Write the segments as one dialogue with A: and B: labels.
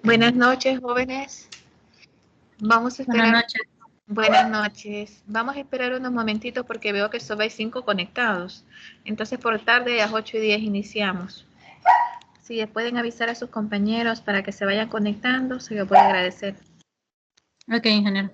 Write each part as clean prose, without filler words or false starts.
A: Buenas noches, jóvenes. Vamos a
B: Buenas
A: esperar.
B: noches.
A: Buenas noches. Vamos a esperar unos momentitos porque veo que solo hay 5 conectados. Entonces, por tarde, a las 8:10 iniciamos. Si pueden avisar a sus compañeros para que se vayan conectando, se lo puede agradecer.
B: Ok, ingeniero.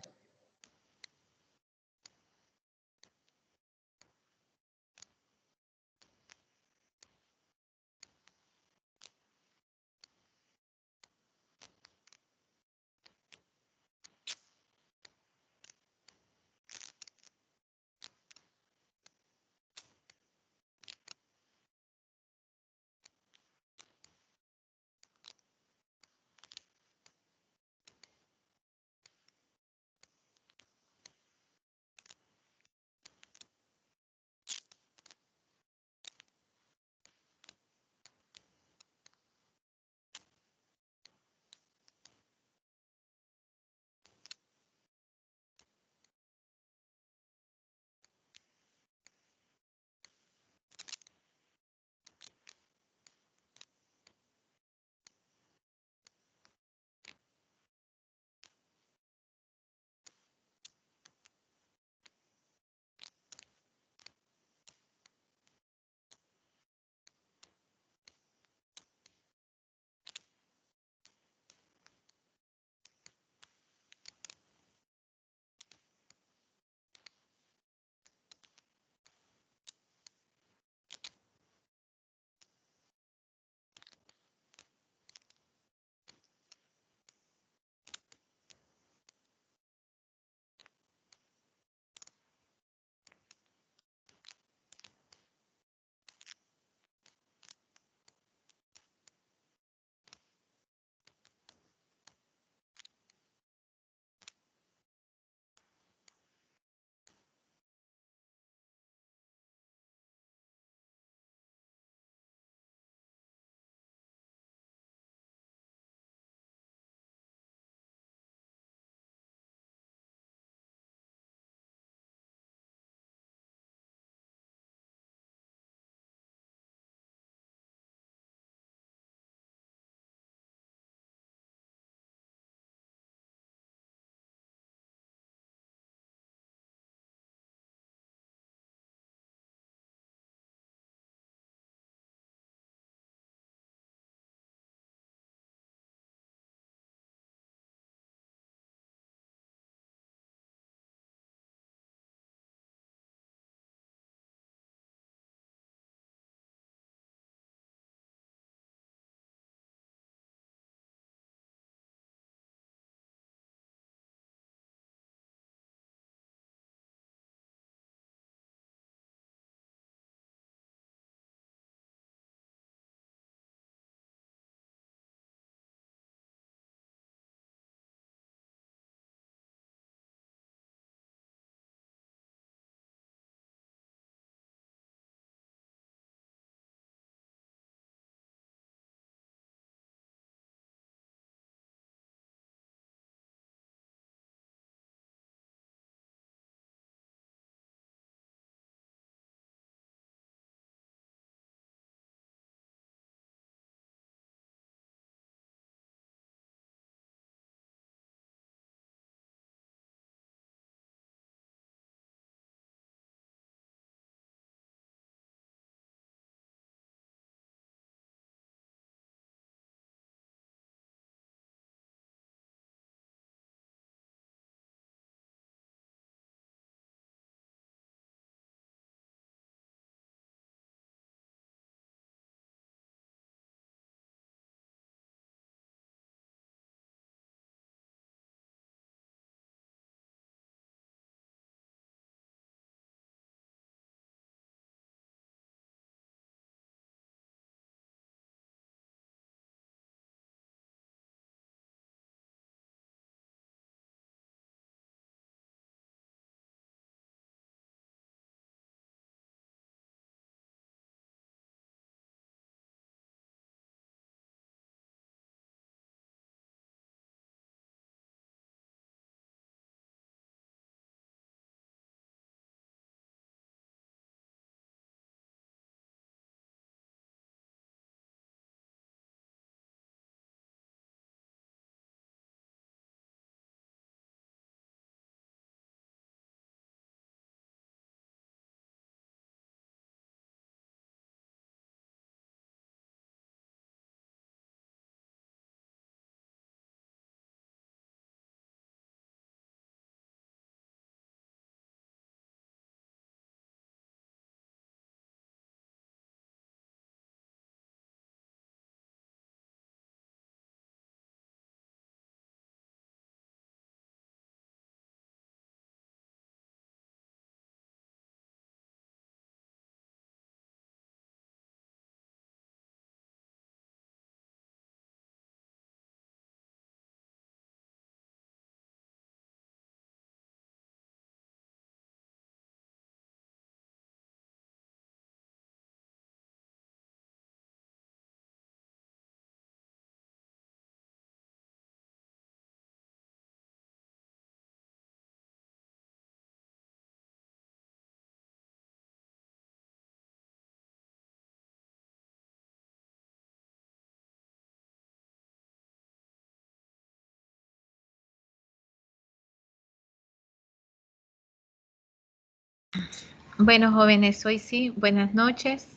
A: Bueno, jóvenes, hoy sí, buenas noches.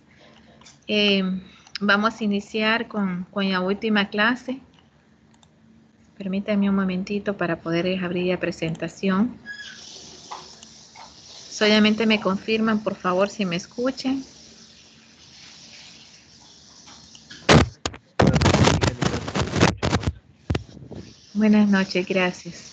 A: Vamos a iniciar con la última clase. Permítanme un momentito para poder abrir la presentación. Solamente me confirman, por favor, si me escuchan. Buenas noches, gracias.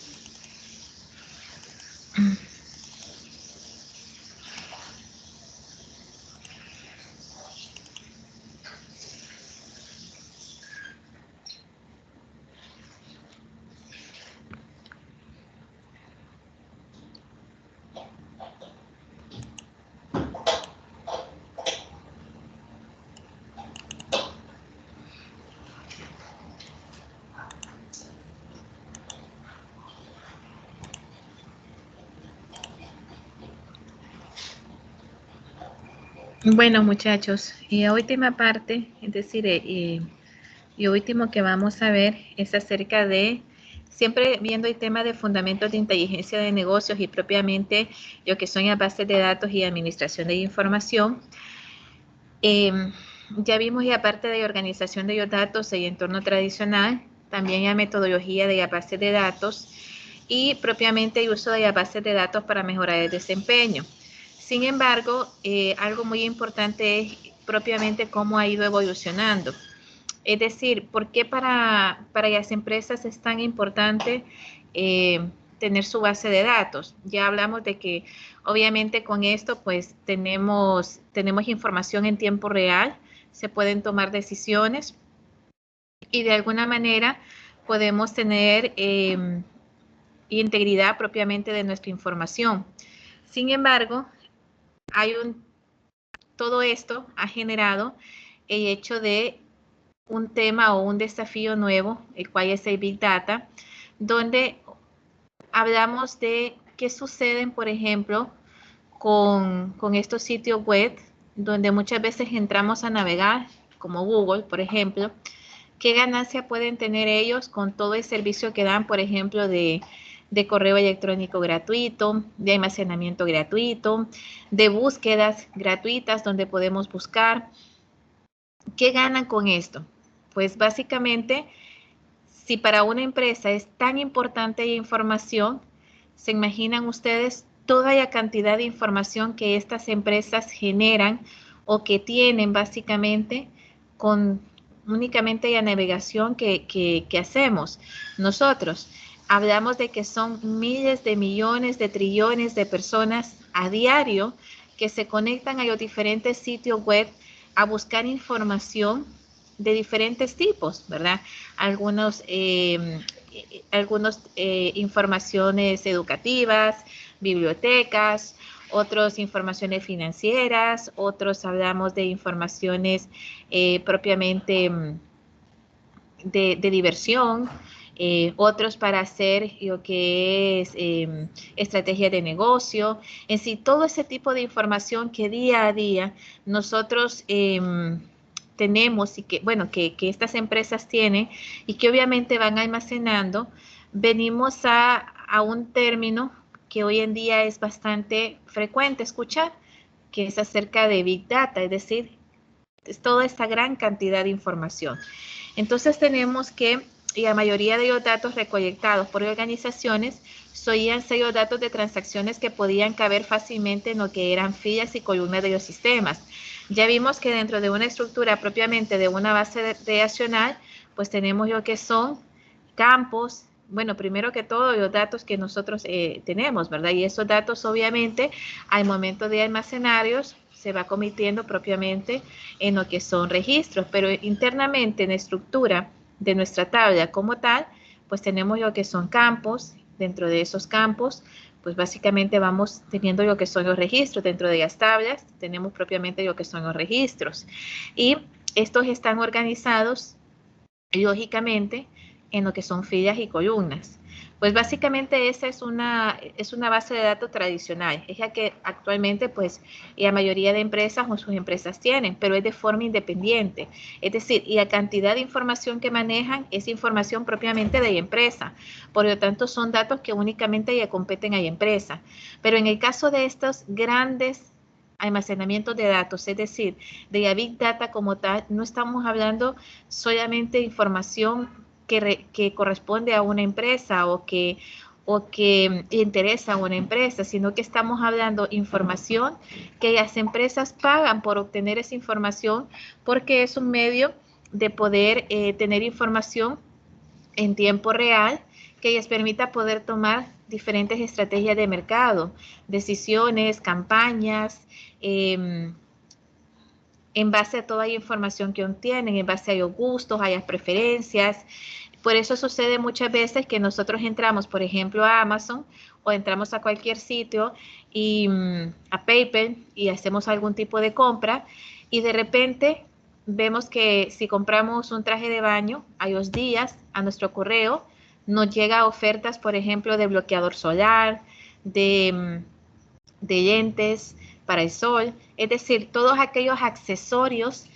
A: Bueno, muchachos, y la última parte, es decir, lo último que vamos a ver es acerca de, siempre viendo el tema de fundamentos de inteligencia de negocios y propiamente lo que son las bases de datos y administración de información. Ya vimos la parte de organización de los datos y entorno tradicional, también la metodología de la base de datos y propiamente el uso de la base de datos para mejorar el desempeño. Sin embargo, algo muy importante es propiamente cómo ha ido evolucionando. Es decir, ¿por qué para las empresas es tan importante tener su base de datos? Ya hablamos de que obviamente con esto pues tenemos información en tiempo real, se pueden tomar decisiones y de alguna manera podemos tener integridad propiamente de nuestra información. Sin embargo, todo esto ha generado el hecho de un tema o un desafío nuevo, el cual es el Big Data, donde hablamos de qué suceden, por ejemplo, con estos sitios web, donde muchas veces entramos a navegar, como Google, por ejemplo, qué ganancia pueden tener ellos con todo el servicio que dan, por ejemplo, de correo electrónico gratuito, de almacenamiento gratuito, de búsquedas gratuitas donde podemos buscar. ¿Qué ganan con esto? Pues básicamente, si para una empresa es tan importante la información, ¿se imaginan ustedes toda la cantidad de información que estas empresas generan o que tienen básicamente con únicamente la navegación que hacemos nosotros? Hablamos de que son miles de millones de trillones de personas a diario que se conectan a los diferentes sitios web a buscar información de diferentes tipos, ¿verdad? Algunos informaciones educativas, bibliotecas, otros informaciones financieras, otros hablamos de informaciones propiamente de diversión, otros para hacer lo que es estrategia de negocio, en sí, todo ese tipo de información que día a día nosotros tenemos y que, bueno, que estas empresas tienen y que obviamente van almacenando, venimos a un término que hoy en día es bastante frecuente escuchar, que es acerca de Big Data, es decir, es toda esta gran cantidad de información. Entonces tenemos que la mayoría de los datos recolectados por organizaciones solían ser los datos de transacciones que podían caber fácilmente en lo que eran filas y columnas de los sistemas. Ya vimos que dentro de una estructura propiamente de una base relacional, pues tenemos lo que son campos, bueno, primero que todo los datos que nosotros tenemos, ¿verdad? Y esos datos obviamente al momento de almacenarlos se va convirtiendo propiamente en lo que son registros, pero internamente en la estructura de nuestra tabla como tal, pues tenemos lo que son campos, dentro de esos campos, pues básicamente vamos teniendo lo que son los registros, dentro de las tablas tenemos propiamente lo que son los registros, y estos están organizados, lógicamente, en lo que son filas y columnas. Pues básicamente esa es una base de datos tradicional, es la que actualmente pues la mayoría de empresas o sus empresas tienen, pero es de forma independiente. Es decir, y la cantidad de información que manejan es información propiamente de la empresa. Por lo tanto, son datos que únicamente ya competen a la empresa. Pero en el caso de estos grandes almacenamientos de datos, es decir, de la Big Data como tal, no estamos hablando solamente de información que corresponde a una empresa o que interesa a una empresa, sino que estamos hablando de información que las empresas pagan por obtener esa información porque es un medio de poder tener información en tiempo real que les permita poder tomar diferentes estrategias de mercado, decisiones, campañas, en base a toda la información que obtienen, en base a los gustos, a las preferencias. Por eso sucede muchas veces que nosotros entramos, por ejemplo, a Amazon o entramos a cualquier sitio y a PayPal y hacemos algún tipo de compra y de repente vemos que si compramos un traje de baño, a los días a nuestro correo nos llega ofertas, por ejemplo, de bloqueador solar, de lentes para el sol, es decir, todos aquellos accesorios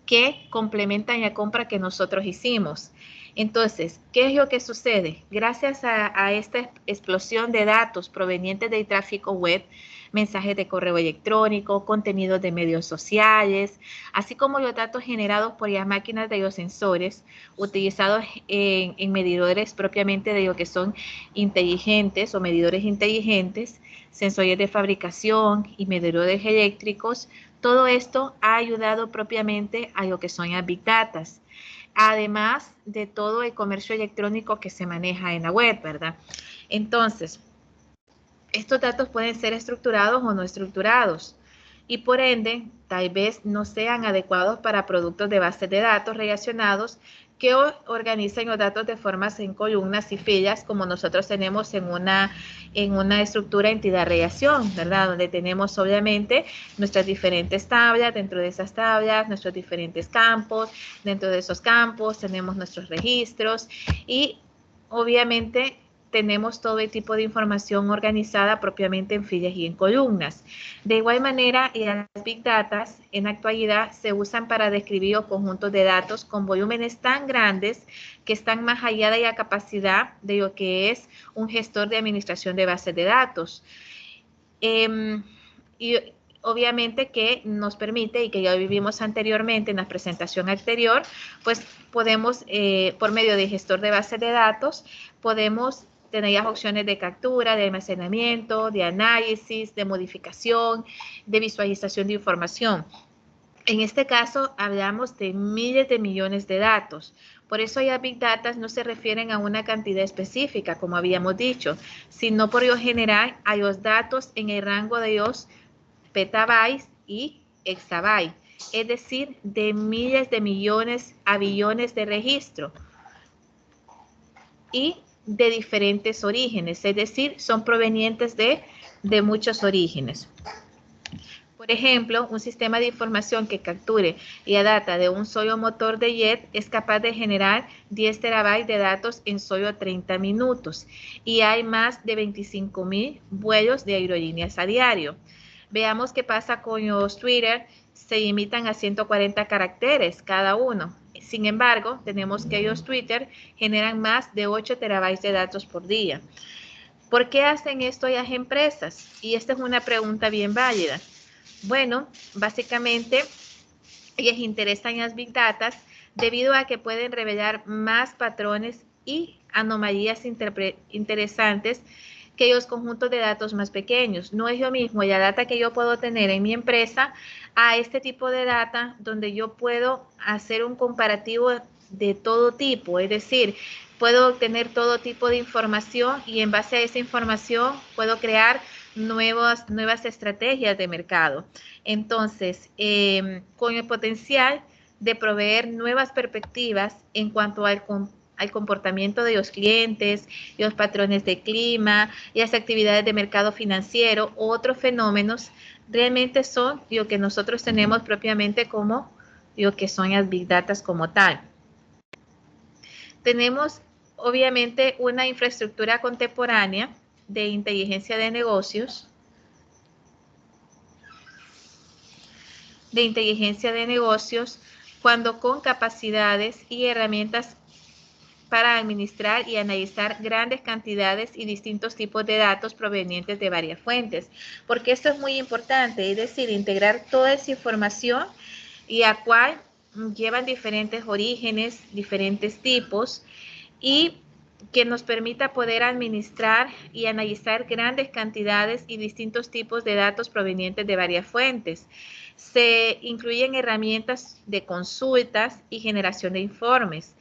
A: que complementan la compra que nosotros hicimos. Entonces, ¿qué es lo que sucede? Gracias a esta explosión de datos provenientes del tráfico web, mensajes de correo electrónico, contenidos de medios sociales, así como los datos generados por las máquinas de los sensores utilizados en medidores propiamente de lo que son inteligentes o medidores inteligentes, sensores de fabricación y medidores eléctricos, todo esto ha ayudado propiamente a lo que son las Big Data, además de todo el comercio electrónico que se maneja en la web, ¿verdad? Entonces, estos datos pueden ser estructurados o no estructurados y por ende tal vez no sean adecuados para productos de bases de datos relacionados que organizan los datos de formas en columnas y filas como nosotros tenemos en una estructura entidad-relación, ¿verdad? Donde tenemos obviamente nuestras diferentes tablas, dentro de esas tablas nuestros diferentes campos, dentro de esos campos tenemos nuestros registros y obviamente tenemos todo el tipo de información organizada propiamente en filas y en columnas. De igual manera, las Big Data en la actualidad se usan para describir conjuntos de datos con volúmenes tan grandes que están más allá de la capacidad de lo que es un gestor de administración de bases de datos. Y obviamente que nos permite, y que ya vivimos anteriormente en la presentación anterior, pues podemos, por medio de gestor de bases de datos, podemos tener las opciones de captura, de almacenamiento, de análisis, de modificación, de visualización de información. En este caso hablamos de miles de millones de datos. Por eso ya Big Data no se refieren a una cantidad específica, como habíamos dicho, sino por lo general a los datos en el rango de los petabytes y exabytes, es decir, de miles de millones a billones de registros y de diferentes orígenes, es decir, son provenientes de muchos orígenes. Por ejemplo, un sistema de información que capture la data de un solo motor de jet es capaz de generar 10 terabytes de datos en solo 30 minutos y hay más de 25,000 vuelos de aerolíneas a diario. Veamos qué pasa con los Twitter, se limitan a 140 caracteres cada uno. Sin embargo, tenemos que los Twitter generan más de 8 terabytes de datos por día. ¿Por qué hacen esto las empresas? Y esta es una pregunta bien válida. Bueno, básicamente les interesan las Big Data debido a que pueden revelar más patrones y anomalías interesantes que los conjuntos de datos más pequeños. No es lo mismo la data que yo puedo tener en mi empresa a este tipo de data donde yo puedo hacer un comparativo de todo tipo, es decir, puedo obtener todo tipo de información y en base a esa información puedo crear nuevas estrategias de mercado. Entonces, con el potencial de proveer nuevas perspectivas en cuanto al comportamiento de los clientes, los patrones de clima, las actividades de mercado financiero, otros fenómenos, realmente son lo que nosotros tenemos propiamente como lo que son las Big Data como tal. Tenemos obviamente una infraestructura contemporánea de inteligencia de negocios, cuando con capacidades y herramientas para administrar y analizar grandes cantidades y distintos tipos de datos provenientes de varias fuentes, porque esto es muy importante, es decir, integrar toda esa información y a cual llevan diferentes orígenes, diferentes tipos, y que nos permita poder administrar y analizar grandes cantidades y distintos tipos de datos provenientes de varias fuentes. Se incluyen herramientas de consultas y generación de informes,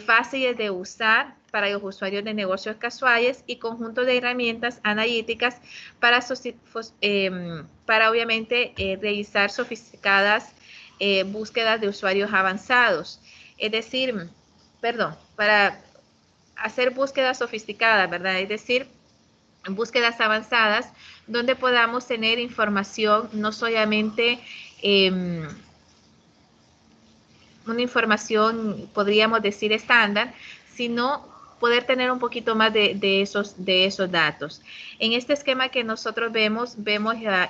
A: fáciles de usar para los usuarios de negocios casuales y conjunto de herramientas analíticas para obviamente realizar sofisticadas búsquedas de usuarios avanzados. Es decir, para hacer búsquedas sofisticadas, ¿verdad? Es decir, búsquedas avanzadas donde podamos tener información no solamente una información, podríamos decir, estándar, sino poder tener un poquito más de esos datos. En este esquema que nosotros vemos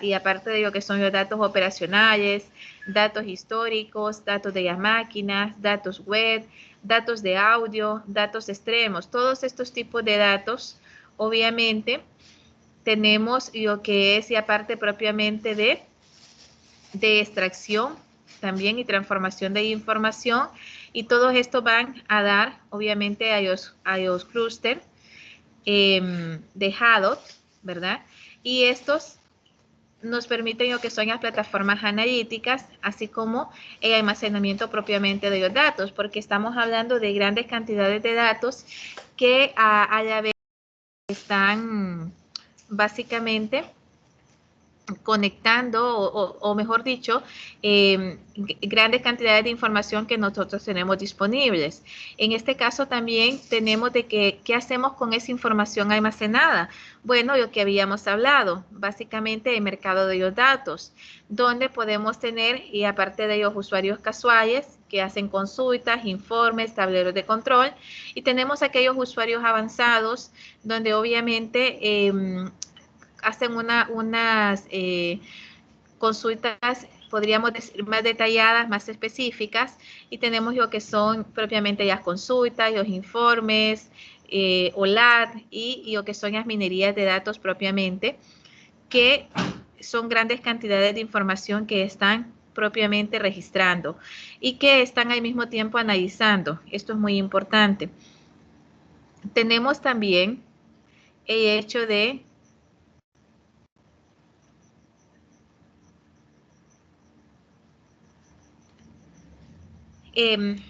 A: y aparte de lo que son los datos operacionales, datos históricos, datos de las máquinas, datos web, datos de audio, datos extremos, todos estos tipos de datos, obviamente, tenemos lo que es y aparte propiamente de extracción también y transformación de información, y todo esto van a dar obviamente a los clústeres de Hadoop, ¿verdad? Y estos nos permiten lo que son las plataformas analíticas, así como el almacenamiento propiamente de los datos, porque estamos hablando de grandes cantidades de datos que a la vez están básicamente conectando o mejor dicho, grandes cantidades de información que nosotros tenemos disponibles. En este caso también tenemos de que, ¿qué hacemos con esa información almacenada? Bueno, lo que habíamos hablado, básicamente el mercado de los datos, donde podemos tener, y aparte de los usuarios casuales, que hacen consultas, informes, tableros de control, y tenemos aquellos usuarios avanzados, donde obviamente hacen unas consultas, podríamos decir, más detalladas, más específicas, y tenemos lo que son propiamente las consultas, los informes, OLAT y lo que son las minerías de datos propiamente, que son grandes cantidades de información que están propiamente registrando y que están al mismo tiempo analizando. Esto es muy importante. Tenemos también el hecho de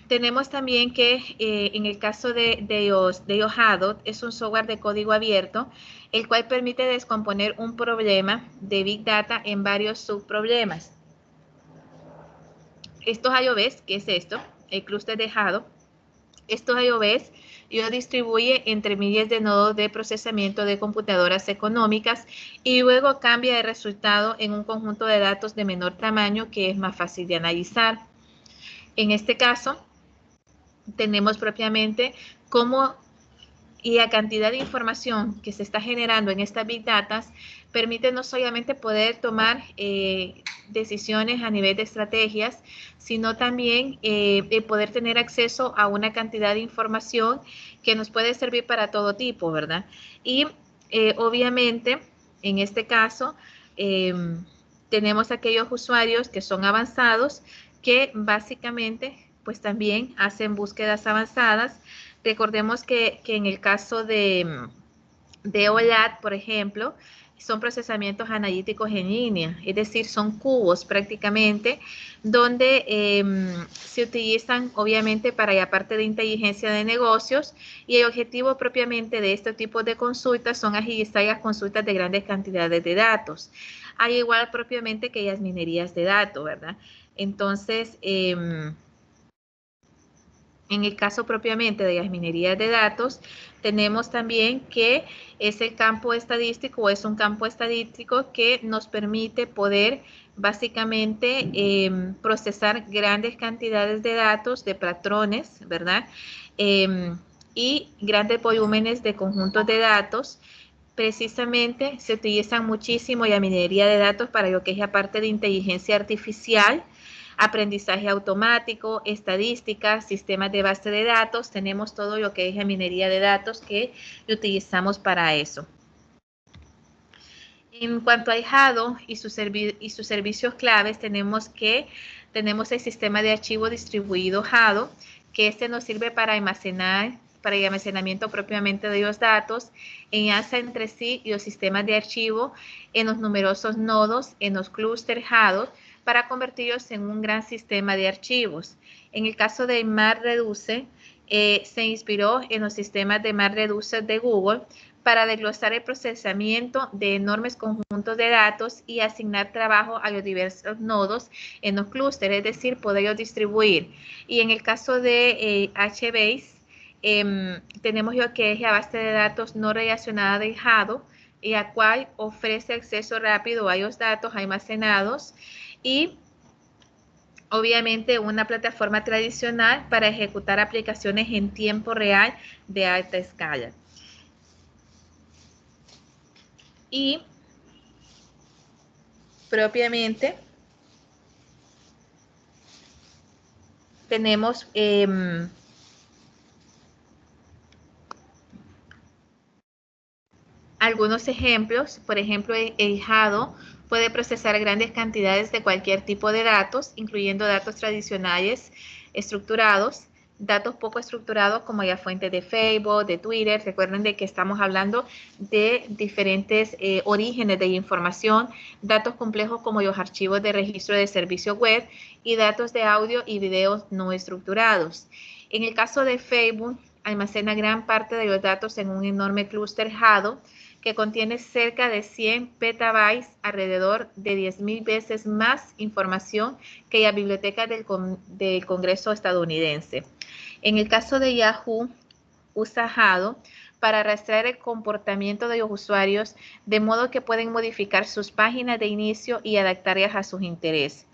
A: tenemos también que en el caso de los Hadoop es un software de código abierto, el cual permite descomponer un problema de Big Data en varios subproblemas. Estos IOBs, ¿qué es esto? El clúster de Hadoop. Estos IOBs lo distribuye entre miles de nodos de procesamiento de computadoras económicas y luego cambia el resultado en un conjunto de datos de menor tamaño que es más fácil de analizar. En este caso, tenemos propiamente cómo y la cantidad de información que se está generando en estas Big Data permite no solamente poder tomar decisiones a nivel de estrategias, sino también poder tener acceso a una cantidad de información que nos puede servir para todo tipo, ¿verdad? Y obviamente, en este caso, tenemos aquellos usuarios que son avanzados que básicamente pues también hacen búsquedas avanzadas. Recordemos que en el caso de OLAT, por ejemplo, son procesamientos analíticos en línea, es decir, son cubos prácticamente, donde se utilizan obviamente para la parte de inteligencia de negocios, y el objetivo propiamente de este tipo de consultas son agilizar las consultas de grandes cantidades de datos, al igual propiamente que las minerías de datos, ¿verdad? Entonces, en el caso propiamente de las minerías de datos, tenemos también que es el campo estadístico, o es un campo estadístico que nos permite poder básicamente procesar grandes cantidades de datos, de patrones, ¿verdad? y grandes volúmenes de conjuntos de datos. Precisamente se utilizan muchísimo la minería de datos para lo que es la parte de inteligencia artificial, aprendizaje automático, estadísticas, sistemas de base de datos. Tenemos todo lo que es la minería de datos que utilizamos para eso. En cuanto a Hadoop y sus servicios claves, tenemos el sistema de archivo distribuido Hadoop, que este nos sirve para el almacenamiento propiamente de los datos, enlaza entre sí los sistemas de archivo en los numerosos nodos, en los clústeres Hadoop, para convertirlos en un gran sistema de archivos. En el caso de MapReduce, se inspiró en los sistemas de MapReduce de Google para desglosar el procesamiento de enormes conjuntos de datos y asignar trabajo a los diversos nodos en los clústeres, es decir, poderlos distribuir. Y en el caso de HBase, tenemos lo que es la base de datos no relacionada de Hadoop, la cual ofrece acceso rápido a los datos almacenados y obviamente una plataforma tradicional para ejecutar aplicaciones en tiempo real de alta escala. Y propiamente tenemos algunos ejemplos. Por ejemplo, el Hadoop puede procesar grandes cantidades de cualquier tipo de datos, incluyendo datos tradicionales estructurados, datos poco estructurados como la fuente de Facebook, de Twitter. Recuerden de que estamos hablando de diferentes orígenes de información, datos complejos como los archivos de registro de servicio web y datos de audio y videos no estructurados. En el caso de Facebook, almacena gran parte de los datos en un enorme clúster Hadoop que contiene cerca de 100 petabytes, alrededor de 10.000 veces más información que la biblioteca del Congreso estadounidense. En el caso de Yahoo, usa Hadoop para rastrear el comportamiento de los usuarios, de modo que pueden modificar sus páginas de inicio y adaptarlas a sus intereses.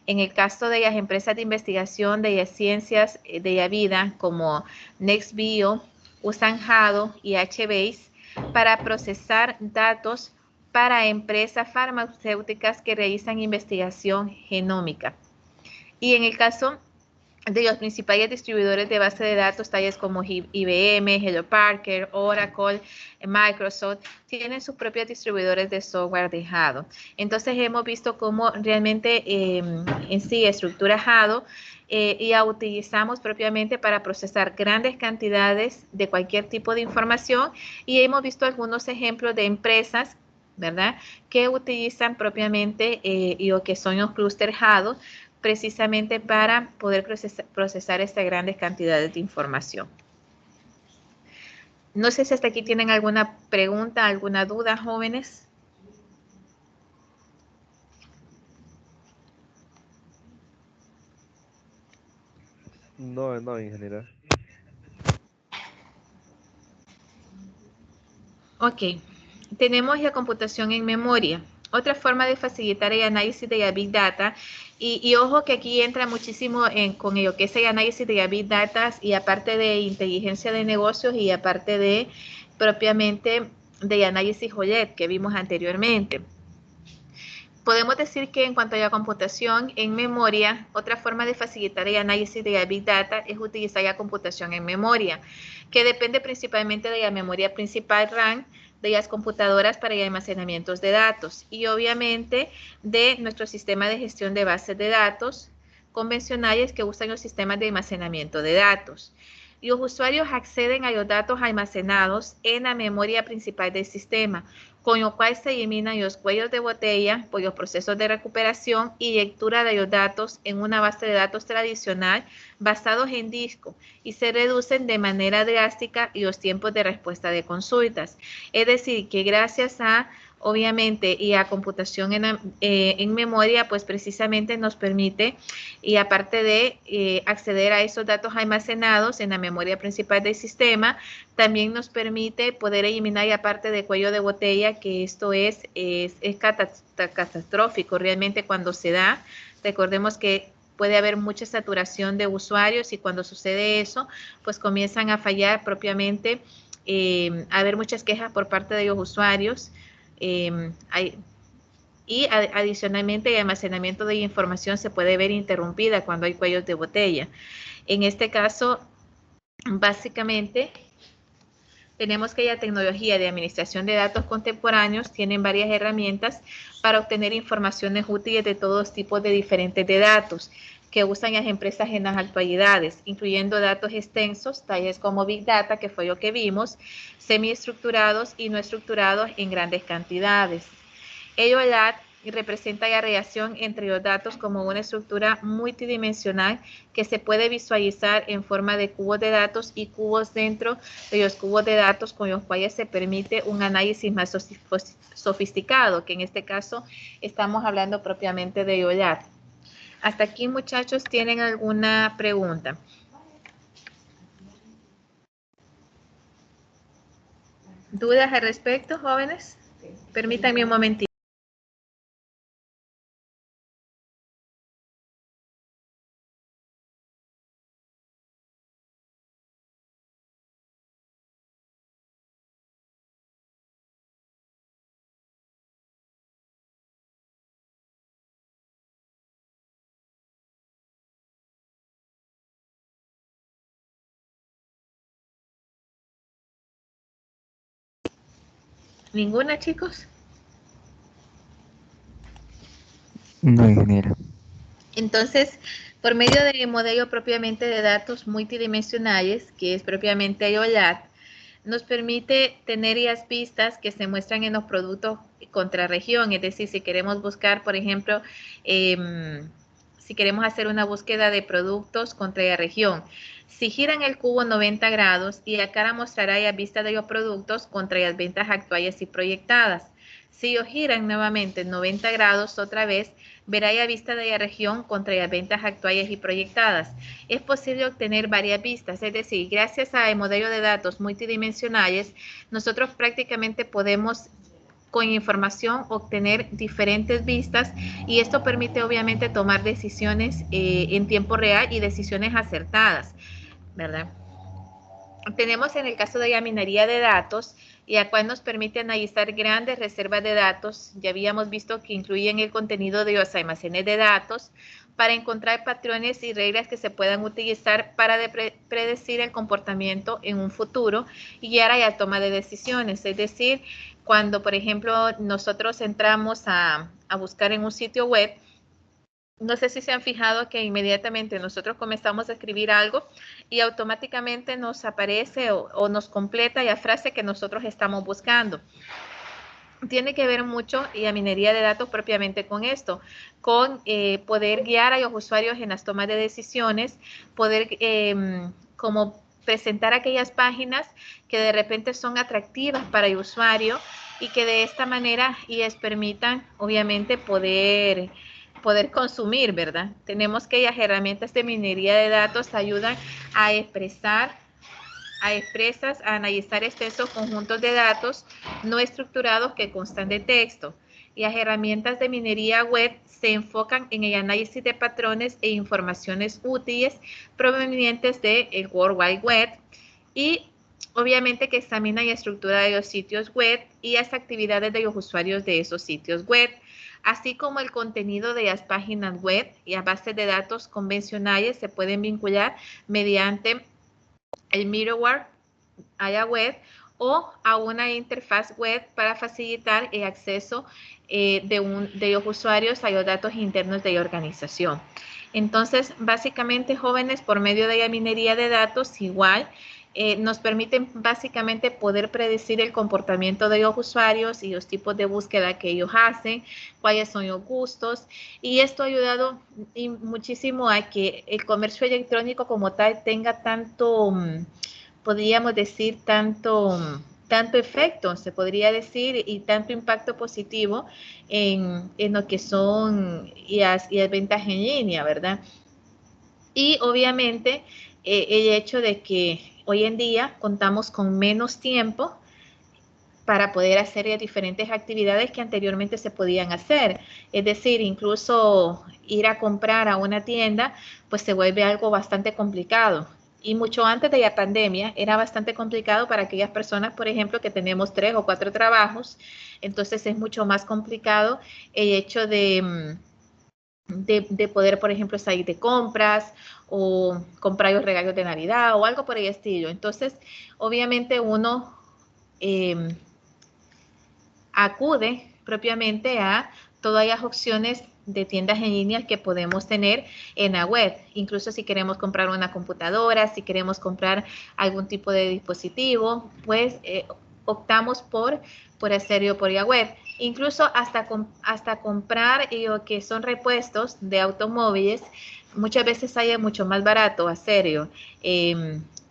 A: En el caso de las empresas de investigación de las ciencias de la vida, como NextBio, usan Hadoop y HBase para procesar datos para empresas farmacéuticas que realizan investigación genómica. Y en el caso de los principales distribuidores de base de datos, tales como IBM, Hewlett Packard, Oracle, Microsoft, tienen sus propios distribuidores de software de Hadoop. Entonces hemos visto cómo realmente en sí estructura Hadoop y la utilizamos propiamente para procesar grandes cantidades de cualquier tipo de información, y hemos visto algunos ejemplos de empresas, ¿verdad?, que utilizan propiamente lo que son los clústeres Hadoop, precisamente para poder procesar estas grandes cantidades de información. No sé si hasta aquí tienen alguna pregunta, alguna duda, jóvenes.
C: No, no, ingeniera.
A: Ok, tenemos la computación en memoria. Otra forma de facilitar el análisis de la Big Data, y ojo que aquí entra muchísimo con lo que es el análisis de la Big Data, y aparte de inteligencia de negocios y aparte de propiamente de análisis OLED que vimos anteriormente. Podemos decir que en cuanto a la computación en memoria, otra forma de facilitar el análisis de la Big Data es utilizar la computación en memoria, que depende principalmente de la memoria principal RAM de las computadoras para el almacenamiento de datos y obviamente de nuestro sistema de gestión de bases de datos convencionales que usan los sistemas de almacenamiento de datos. Los usuarios acceden a los datos almacenados en la memoria principal del sistema, con lo cual se eliminan los cuellos de botella por los procesos de recuperación y lectura de los datos en una base de datos tradicional basados en disco, y se reducen de manera drástica los tiempos de respuesta de consultas. Es decir, que gracias a, obviamente, y a computación en memoria, pues precisamente nos permite, y aparte de acceder a esos datos almacenados en la memoria principal del sistema, también nos permite poder eliminar la parte de cuello de botella, que esto es catastrófico realmente cuando se da. Recordemos que puede haber mucha saturación de usuarios y cuando sucede eso, pues comienzan a fallar propiamente, a haber muchas quejas por parte de los usuarios. Adicionalmente el almacenamiento de información se puede ver interrumpida cuando hay cuellos de botella. En este caso, básicamente, tenemos que la tecnología de administración de datos contemporáneos tienen varias herramientas para obtener informaciones útiles de todos tipos de diferentes de datos que usan las empresas en las actualidades, incluyendo datos extensos, tales como Big Data, que fue lo que vimos, semiestructurados y no estructurados en grandes cantidades. EOLAT representa la relación entre los datos como una estructura multidimensional que se puede visualizar en forma de cubos de datos y cubos dentro de los cubos de datos con los cuales se permite un análisis más sofisticado, que en este caso estamos hablando propiamente de EOLAT. Hasta aquí, muchachos, ¿tienen alguna pregunta? ¿Dudas al respecto, jóvenes? Permítanme un momentito. ¿Ninguna, chicos?
D: No, ingeniera.
A: Entonces, por medio del modelo propiamente de datos multidimensionales, que es propiamente EOLAT, nos permite tener las pistas que se muestran en los productos contra región. Es decir, si queremos buscar, por ejemplo, si queremos hacer una búsqueda de productos contra la región, si giran el cubo 90 grados y acá mostrará la vista de los productos contra las ventas actuales y proyectadas. Si lo giran nuevamente 90 grados otra vez, verá la vista de la región contra las ventas actuales y proyectadas. Es posible obtener varias vistas, es decir, gracias al modelo de datos multidimensionales, nosotros prácticamente podemos con información obtener diferentes vistas y esto permite obviamente tomar decisiones en tiempo real y decisiones acertadas, ¿verdad? Tenemos en el caso de la minería de datos, y a cual nos permite analizar grandes reservas de datos. Ya habíamos visto que incluyen el contenido de los almacenes de datos para encontrar patrones y reglas que se puedan utilizar para predecir el comportamiento en un futuro y guiar a la toma de decisiones. Es decir, cuando, por ejemplo, nosotros entramos a buscar en un sitio web, no sé si se han fijado que inmediatamente nosotros comenzamos a escribir algo y automáticamente nos aparece o nos completa la frase que nosotros estamos buscando. Tiene que ver mucho y la minería de datos propiamente con esto, con poder guiar a los usuarios en las tomas de decisiones, poder como presentar aquellas páginas que de repente son atractivas para el usuario y que de esta manera les permitan obviamente poder consumir, ¿verdad? Tenemos que las herramientas de minería de datos ayudan a expresar, a analizar extensos conjuntos de datos no estructurados que constan de texto. Y las herramientas de minería web se enfocan en el análisis de patrones e informaciones útiles provenientes del World Wide Web y obviamente que examinan la estructura de los sitios web y las actividades de los usuarios de esos sitios web, así como el contenido de las páginas web y las bases de datos convencionales se pueden vincular mediante el middleware a la web o a una interfaz web para facilitar el acceso de los usuarios a los datos internos de la organización. Entonces, básicamente, jóvenes, por medio de la minería de datos, igual, nos permiten básicamente poder predecir el comportamiento de los usuarios y los tipos de búsqueda que ellos hacen, cuáles son los gustos, y esto ha ayudado muchísimo a que el comercio electrónico como tal tenga tanto, podríamos decir, tanto efecto, se podría decir, y tanto impacto positivo en lo que son las ventas en línea, ¿verdad? Y obviamente el hecho de que hoy en día contamos con menos tiempo para poder hacer diferentes actividades que anteriormente se podían hacer. Es decir, incluso ir a comprar a una tienda, pues se vuelve algo bastante complicado. Y mucho antes de la pandemia era bastante complicado para aquellas personas, por ejemplo, que tenemos 3 o 4 trabajos. Entonces es mucho más complicado el hecho de poder, por ejemplo, salir de compras o comprar los regalos de Navidad o algo por el estilo. Entonces, obviamente uno acude propiamente a todas las opciones de tiendas en línea que podemos tener en la web. Incluso si queremos comprar una computadora, si queremos comprar algún tipo de dispositivo, pues optamos por hacerlo por la web. Incluso hasta comprar lo que son repuestos de automóviles, muchas veces sale mucho más barato hacerlo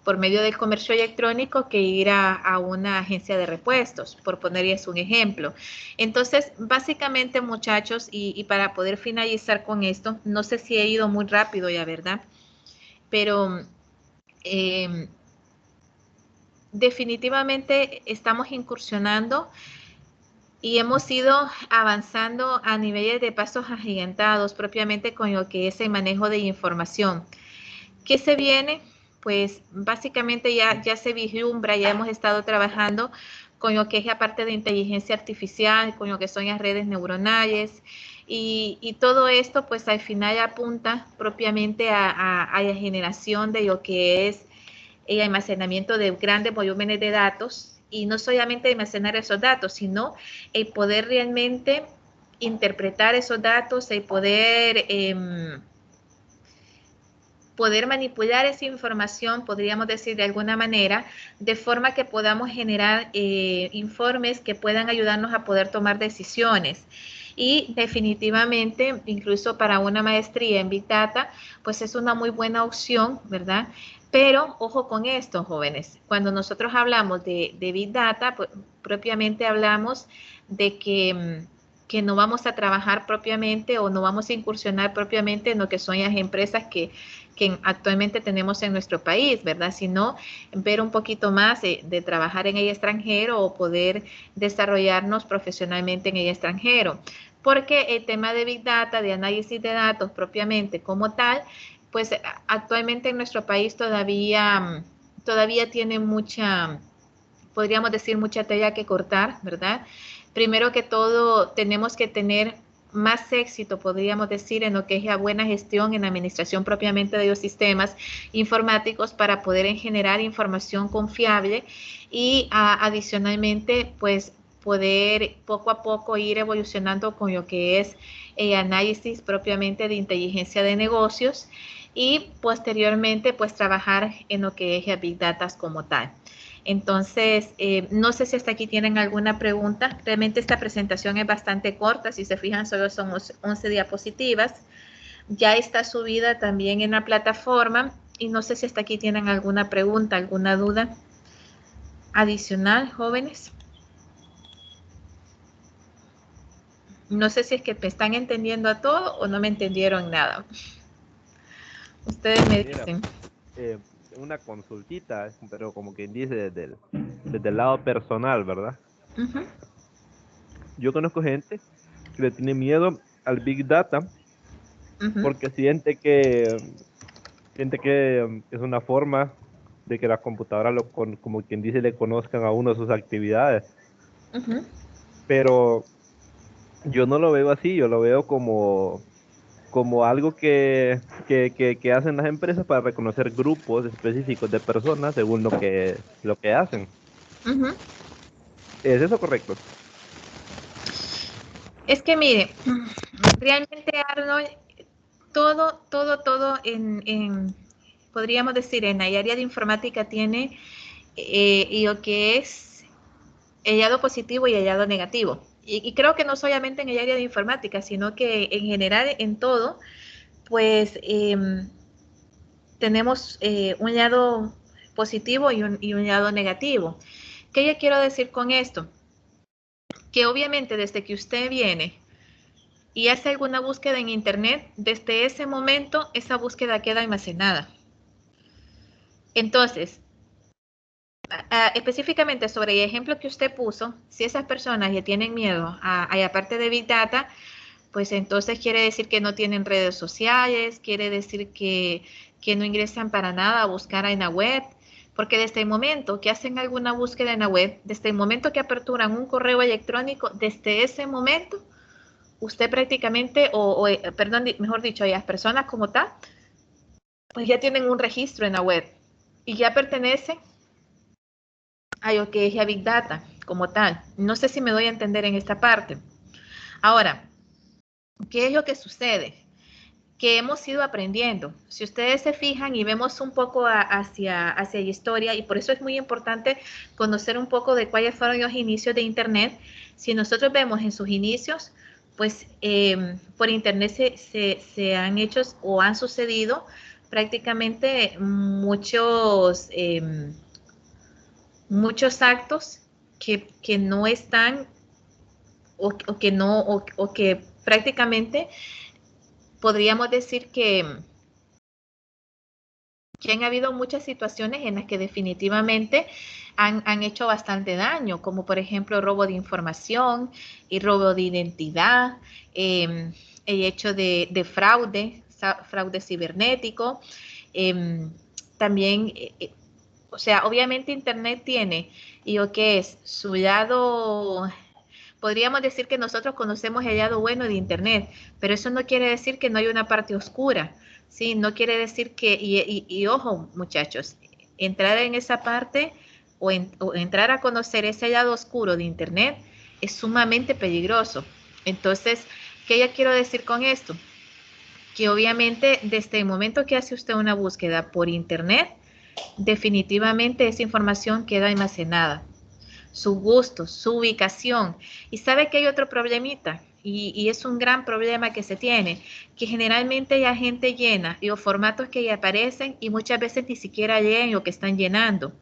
A: por medio del comercio electrónico que ir a una agencia de repuestos, por ponerles un ejemplo. Entonces, básicamente, muchachos, y para poder finalizar con esto, no sé si he ido muy rápido ya, ¿verdad? Pero definitivamente estamos incursionando y hemos ido avanzando a niveles de pasos agigantados propiamente con lo que es el manejo de información. ¿Qué se viene? Pues básicamente ya se vislumbra, ya hemos estado trabajando con lo que es la parte de inteligencia artificial, con lo que son las redes neuronales y todo esto pues al final apunta propiamente a la generación de lo que es el almacenamiento de grandes volúmenes de datos y no solamente almacenar esos datos, sino el poder realmente interpretar esos datos, el poder manipular esa información, podríamos decir de alguna manera, de forma que podamos generar informes que puedan ayudarnos a poder tomar decisiones. Y definitivamente, incluso para una maestría en Big Data, pues es una muy buena opción, ¿verdad? Pero ojo con esto, jóvenes, cuando nosotros hablamos de Big Data, pues, propiamente hablamos de que no vamos a trabajar propiamente o no vamos a incursionar propiamente en lo que son las empresas que actualmente tenemos en nuestro país, ¿verdad? Sino ver un poquito más de trabajar en el extranjero o poder desarrollarnos profesionalmente en el extranjero. Porque el tema de Big Data, de análisis de datos propiamente como tal, pues actualmente en nuestro país todavía tiene mucha, podríamos decir, mucha tela que cortar, ¿verdad? Primero que todo, tenemos que tener más éxito, podríamos decir, en lo que es la buena gestión, en la administración propiamente de los sistemas informáticos para poder generar información confiable y adicionalmente, pues, poder poco a poco ir evolucionando con lo que es el análisis propiamente de inteligencia de negocios y posteriormente, pues, trabajar en lo que es la Big Data como tal. Entonces, no sé si hasta aquí tienen alguna pregunta. Realmente esta presentación es bastante corta. Si se fijan, solo son 11 diapositivas. Ya está subida también en la plataforma. Y no sé si hasta aquí tienen alguna pregunta, alguna duda adicional, jóvenes. No sé si es que me están entendiendo a todo o no me entendieron nada. Ustedes me dicen.
C: Una consultita, pero como quien dice desde el lado personal, ¿verdad?
A: Uh-huh.
C: Yo conozco gente que le tiene miedo al Big Data porque siente que es una forma de que las computadoras como quien dice le conozcan a uno sus actividades. Pero yo no lo veo así, yo lo veo como algo que hacen las empresas para reconocer grupos específicos de personas según lo que hacen. ¿Es eso correcto?
A: Es que mire, realmente Arnold, todo podríamos decir, en la área de informática tiene lo que es el lado positivo y el lado negativo. Y creo que no solamente en el área de informática, sino que en general en todo, pues tenemos un lado positivo y un lado negativo. ¿Qué yo quiero decir con esto? Que obviamente desde que usted viene y hace alguna búsqueda en internet, desde ese momento esa búsqueda queda almacenada. Entonces, específicamente sobre el ejemplo que usted puso, si esas personas ya tienen miedo a la parte de Big Data, pues entonces quiere decir que no tienen redes sociales, quiere decir que no ingresan para nada a buscar en la web, porque desde el momento que hacen alguna búsqueda en la web, desde el momento que aperturan un correo electrónico, desde ese momento, usted prácticamente, perdón, mejor dicho, las personas como tal, pues ya tienen un registro en la web y ya pertenecen a lo que es la Big Data como tal. No sé si me doy a entender en esta parte. Ahora, ¿qué es lo que sucede? Que hemos ido aprendiendo. Si ustedes se fijan y vemos un poco hacia la historia, y por eso es muy importante conocer un poco de cuáles fueron los inicios de Internet. Si nosotros vemos en sus inicios, pues por Internet se han hecho o han sucedido prácticamente muchos actos que no están o que prácticamente podríamos decir que han habido muchas situaciones en las que definitivamente han hecho bastante daño, como por ejemplo robo de información y robo de identidad, el hecho de fraude cibernético. También, o sea, obviamente Internet tiene, y lo que es su lado, podríamos decir que nosotros conocemos el lado bueno de Internet, pero eso no quiere decir que no hay una parte oscura, ¿sí? No quiere decir que, y ojo muchachos, entrar en esa parte o entrar a conocer ese lado oscuro de Internet es sumamente peligroso. Entonces, ¿qué ya quiero decir con esto? Que obviamente desde el momento que hace usted una búsqueda por Internet, definitivamente esa información queda almacenada. Su gusto, su ubicación. Y sabe que hay otro problemita, y es un gran problema que se tiene, que generalmente la gente llena los formatos que ya aparecen y muchas veces ni siquiera leen lo que están llenando.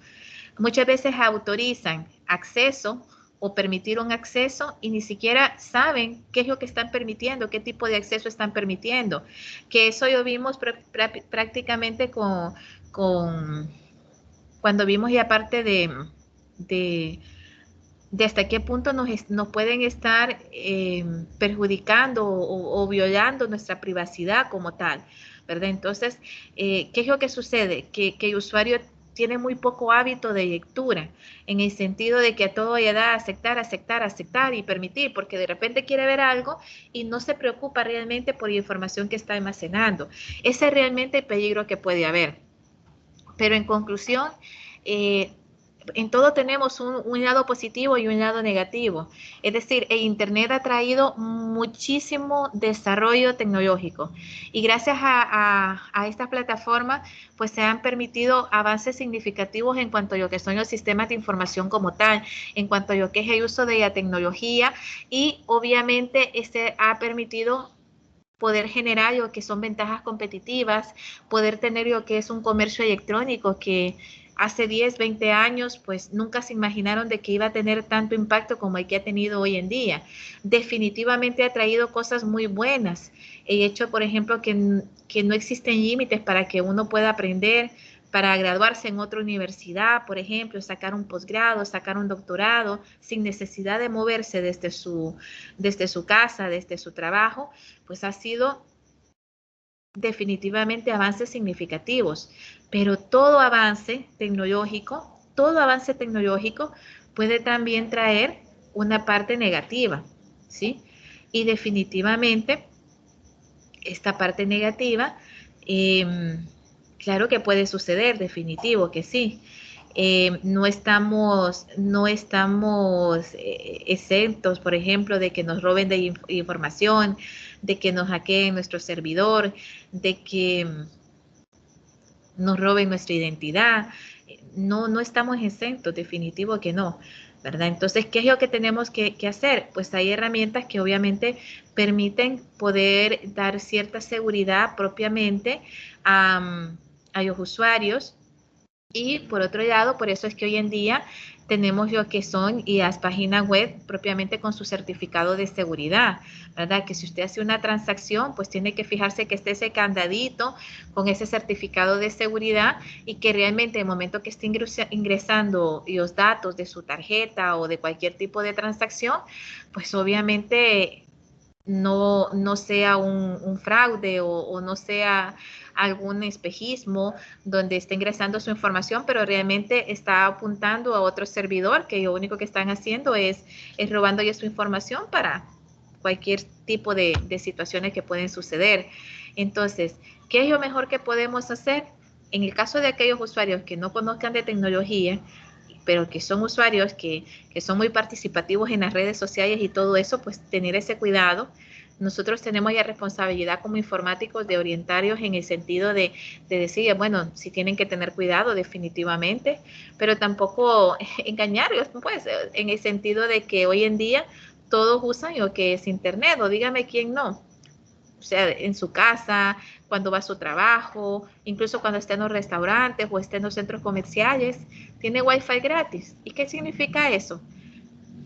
A: Muchas veces autorizan acceso o permitir un acceso y ni siquiera saben qué es lo que están permitiendo, qué tipo de acceso están permitiendo. Que eso lo vimos prácticamente cuando vimos la parte de hasta qué punto nos pueden estar perjudicando o violando nuestra privacidad como tal, ¿verdad? Entonces, ¿qué es lo que sucede? Que el usuario tiene muy poco hábito de lectura, en el sentido de que a todo le da aceptar y permitir, porque de repente quiere ver algo y no se preocupa realmente por la información que está almacenando. Ese es realmente el peligro que puede haber. Pero en conclusión, en todo tenemos un lado positivo y un lado negativo. Es decir, el Internet ha traído muchísimo desarrollo tecnológico y gracias a esta plataforma pues se han permitido avances significativos en cuanto a lo que son los sistemas de información como tal, en cuanto a lo que es el uso de la tecnología, y obviamente este ha permitido poder generar lo que son ventajas competitivas, poder tener lo que es un comercio electrónico que hace 10, 20 años, pues nunca se imaginaron de que iba a tener tanto impacto como el que ha tenido hoy en día. Definitivamente ha traído cosas muy buenas. El hecho, por ejemplo, que no existen límites para que uno pueda aprender, para graduarse en otra universidad, por ejemplo, sacar un posgrado, sacar un doctorado, sin necesidad de moverse desde su casa, desde su trabajo, pues ha sido definitivamente avances significativos. Pero todo avance tecnológico puede también traer una parte negativa, ¿sí? Y definitivamente esta parte negativa, claro que puede suceder, definitivo que sí. No estamos exentos, por ejemplo, de que nos roben de información, de que nos hackeen nuestro servidor, de que nos roben nuestra identidad. No estamos exentos, definitivo que no, ¿verdad? Entonces, ¿qué es lo que tenemos que hacer? Pues hay herramientas que obviamente permiten poder dar cierta seguridad propiamente a los usuarios. Y por otro lado, por eso es que hoy en día tenemos lo que son y las páginas web propiamente con su certificado de seguridad, ¿verdad? Que si usted hace una transacción, pues tiene que fijarse que esté ese candadito con ese certificado de seguridad y que realmente en el momento que esté ingresando los datos de su tarjeta o de cualquier tipo de transacción, pues obviamente no sea un fraude o no sea algún espejismo donde está ingresando su información, pero realmente está apuntando a otro servidor que lo único que están haciendo es robando ya su información para cualquier tipo de situaciones que pueden suceder. Entonces, ¿qué es lo mejor que podemos hacer? En el caso de aquellos usuarios que no conozcan de tecnología, pero que son usuarios que son muy participativos en las redes sociales y todo eso, pues tener ese cuidado. Nosotros tenemos ya responsabilidad como informáticos de orientarlos en el sentido de decir, bueno, si tienen que tener cuidado definitivamente, pero tampoco engañarlos, pues, en el sentido de que hoy en día todos usan lo que es internet, o dígame quién no. O sea, en su casa, cuando va a su trabajo, incluso cuando está en los restaurantes o está en los centros comerciales, tiene Wi-Fi gratis. ¿Y qué significa eso?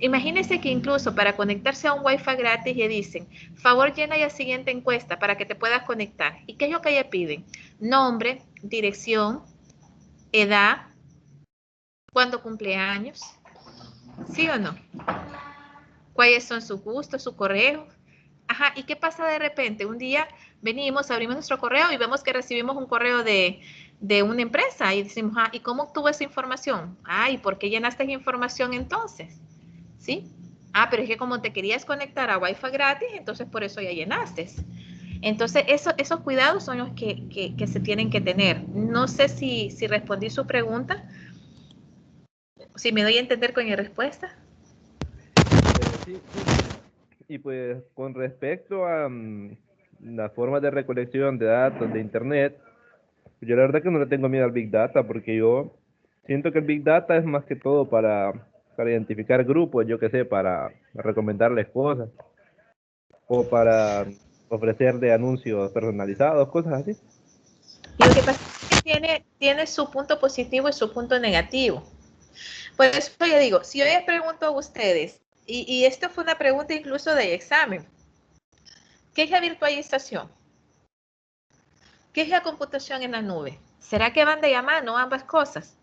A: Imagínense que incluso para conectarse a un Wi-Fi gratis le dicen, favor llena la siguiente encuesta para que te puedas conectar. ¿Y qué es lo que ella piden? Nombre, dirección, edad, cuándo cumple años, ¿sí o no? ¿Cuáles son sus gustos, su correo? Ajá, ¿y qué pasa de repente? Un día venimos, abrimos nuestro correo y vemos que recibimos un correo de una empresa y decimos, ah, ¿y cómo obtuvo esa información? Ah, ¿y por qué llenaste esa información entonces? ¿Sí? Ah, pero es que como te querías conectar a Wi-Fi gratis, entonces por eso ya llenaste. Entonces, esos cuidados son los que se tienen que tener. No sé si respondí su pregunta, si me doy a entender con mi respuesta.
C: Sí, y pues con respecto a las formas de recolección de datos de Internet, yo la verdad que no le tengo miedo al Big Data porque yo siento que el Big Data es más que todo para identificar grupos, yo qué sé, para recomendarles cosas o para ofrecerle anuncios personalizados, cosas así.
A: Y lo que pasa es que tiene su punto positivo y su punto negativo. Por eso yo digo, si yo les pregunto a ustedes, y esto fue una pregunta incluso de examen, ¿qué es la virtualización? ¿Qué es la computación en la nube? ¿Será que van de la mano ambas cosas?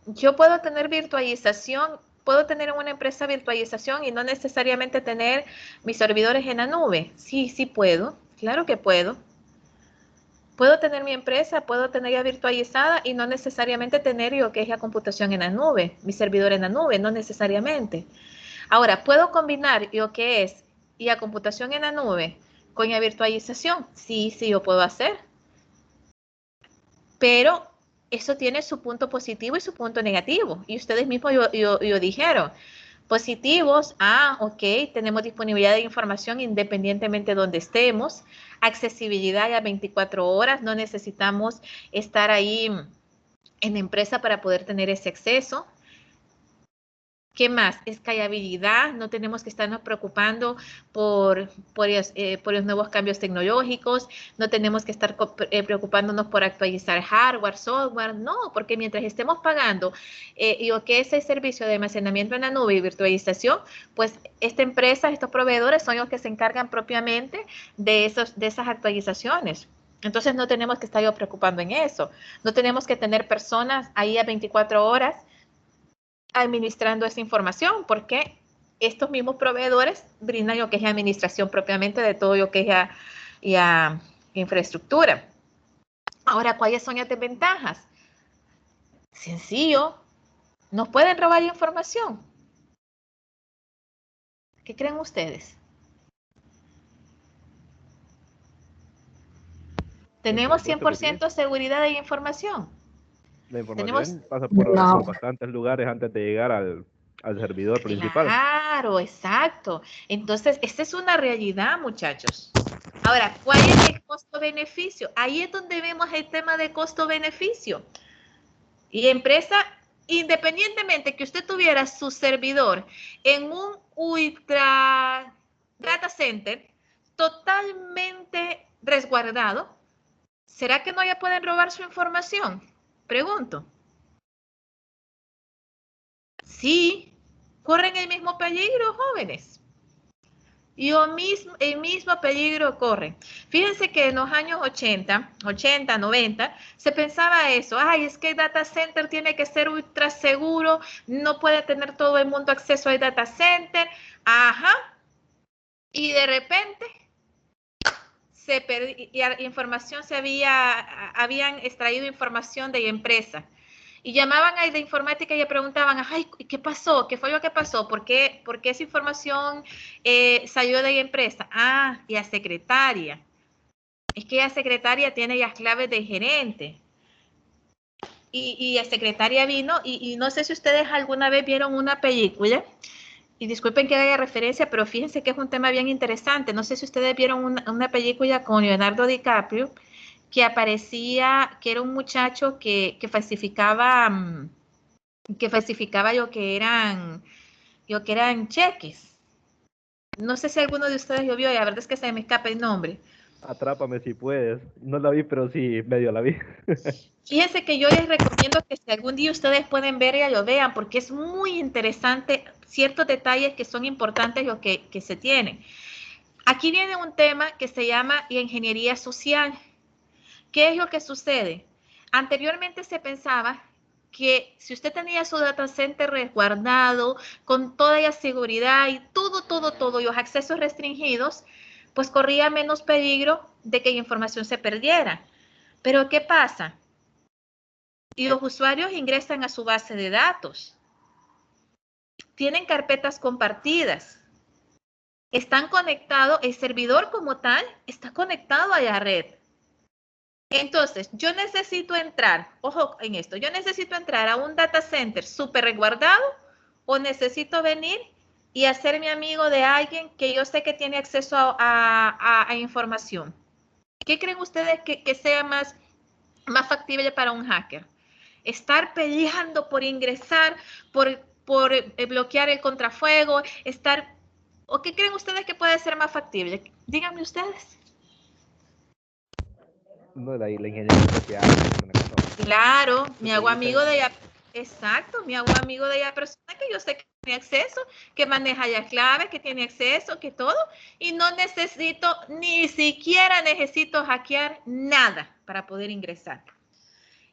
A: Yo puedo tener virtualización, puedo tener en una empresa virtualización y no necesariamente tener mis servidores en la nube. Sí, sí puedo, claro que puedo. Puedo tener mi empresa, puedo tenerla virtualizada y no necesariamente tener lo que es la computación en la nube, mi servidor en la nube, no necesariamente. Ahora, ¿puedo combinar lo que es la computación en la nube con la virtualización? Sí, sí, lo puedo hacer. Pero eso tiene su punto positivo y su punto negativo. Y ustedes mismos lo dijeron. Positivos, ok, tenemos disponibilidad de información independientemente de donde estemos, accesibilidad a 24 horas, no necesitamos estar ahí en la empresa para poder tener ese acceso. ¿Qué más? Escalabilidad, no tenemos que estarnos preocupando por los nuevos cambios tecnológicos, no tenemos que estar preocupándonos por actualizar hardware, software, no, porque mientras estemos pagando lo que es el servicio de almacenamiento en la nube y virtualización, pues esta empresa, estos proveedores son los que se encargan propiamente de esas actualizaciones. Entonces no tenemos que estar preocupando en eso, no tenemos que tener personas ahí a 24 horas administrando esa información, porque estos mismos proveedores brindan lo que es la administración propiamente de todo lo que es la infraestructura. Ahora, ¿cuáles son las desventajas? Sencillo, nos pueden robar información. ¿Qué creen ustedes? ¿Tenemos 100% seguridad de la información?
C: La
A: Tenemos...
C: información pasa por
B: No.
C: bastantes lugares antes de llegar al servidor principal.
A: Claro, exacto. Entonces, esta es una realidad, muchachos. Ahora, ¿cuál es el costo-beneficio? Ahí es donde vemos el tema de costo-beneficio. Y empresa, independientemente que usted tuviera su servidor en un ultra data center totalmente resguardado, ¿será que no ya pueden robar su información? Pregunto. Sí, corren el mismo peligro, jóvenes. el mismo peligro corre. Fíjense que en los años 80, 90, se pensaba eso. Ay, es que el data center tiene que ser ultra seguro, no puede tener todo el mundo acceso al data center. Ajá. Y de repente habían extraído información de la empresa. Y llamaban a de informática y le preguntaban, ay, ¿qué pasó? ¿Qué fue lo que pasó? ¿Por qué esa información salió de la empresa? Ah, y la secretaria. Es que la secretaria tiene las claves del gerente. Y la secretaria vino, y no sé si ustedes alguna vez vieron una película, y disculpen que haga referencia, pero fíjense que es un tema bien interesante. No sé si ustedes vieron una película con Leonardo DiCaprio, que aparecía, que era un muchacho que falsificaba lo que eran cheques. No sé si alguno de ustedes lo vio, y la verdad es que se me escapa el nombre.
C: Atrápame si puedes. No la vi, pero sí, medio la vi.
A: Fíjense que yo les recomiendo que si algún día ustedes pueden ver, ya lo vean, porque es muy interesante ciertos detalles que son importantes lo que se tienen. Aquí viene un tema que se llama ingeniería social. ¿Qué es lo que sucede? Anteriormente se pensaba que si usted tenía su data center resguardado, con toda la seguridad y todo, y los accesos restringidos, pues corría menos peligro de que la información se perdiera. Pero ¿qué pasa? Y los usuarios ingresan a su base de datos. Tienen carpetas compartidas. Están conectados, el servidor como tal está conectado a la red. Entonces, yo necesito entrar, ojo en esto, yo necesito entrar a un data center súper resguardado o necesito venir y hacerme amigo de alguien que yo sé que tiene acceso a información. ¿Qué creen ustedes que sea más factible para un hacker? Estar peleando por ingresar, por bloquear el contrafuego, ¿o qué creen ustedes que puede ser más factible? Díganme ustedes.
C: No, la ingeniería social es una cosa.
A: Claro, me hago amigo de ella. Exacto, me hago amigo de la persona que yo sé que tiene acceso, que maneja las claves, que tiene acceso, que todo, y no necesito, ni siquiera necesito hackear nada para poder ingresar.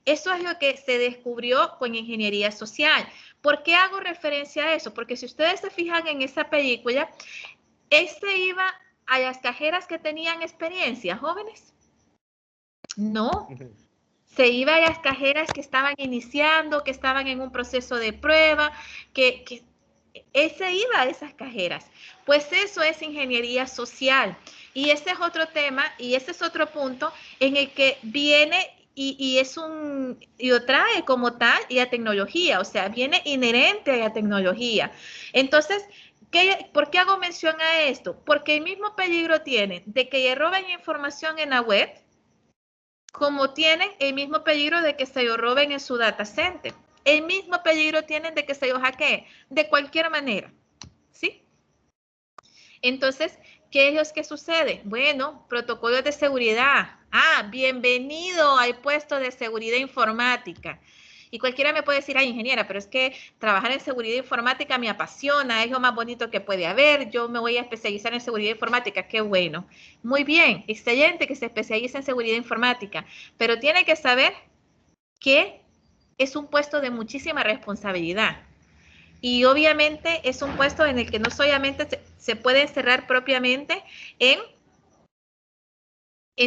A: Eso es lo que se descubrió con ingeniería social. ¿Por qué hago referencia a eso? Porque si ustedes se fijan en esa película, iba a las cajeras que tenían experiencia, jóvenes. No. Se iba a las cajeras que estaban iniciando, que estaban en un proceso de prueba, ese iba a esas cajeras. Pues eso es ingeniería social. Y ese es otro tema, y ese es otro punto en el que viene y lo trae como tal y la tecnología, o sea, viene inherente a la tecnología. Entonces, ¿por qué hago mención a esto? Porque el mismo peligro tiene de que le roben información en la web, como tienen el mismo peligro de que se lo roben en su data center. El mismo peligro tienen de que se lo hackeen, de cualquier manera, ¿sí? Entonces, ¿qué es lo que sucede? Bueno, protocolos de seguridad. Ah, bienvenido al puesto de seguridad informática. Y cualquiera me puede decir, ay, ingeniera, pero es que trabajar en seguridad informática me apasiona, es lo más bonito que puede haber, yo me voy a especializar en seguridad informática, qué bueno. Muy bien, excelente que se especialice en seguridad informática, pero tiene que saber que es un puesto de muchísima responsabilidad. Y obviamente es un puesto en el que no solamente se puede encerrar propiamente en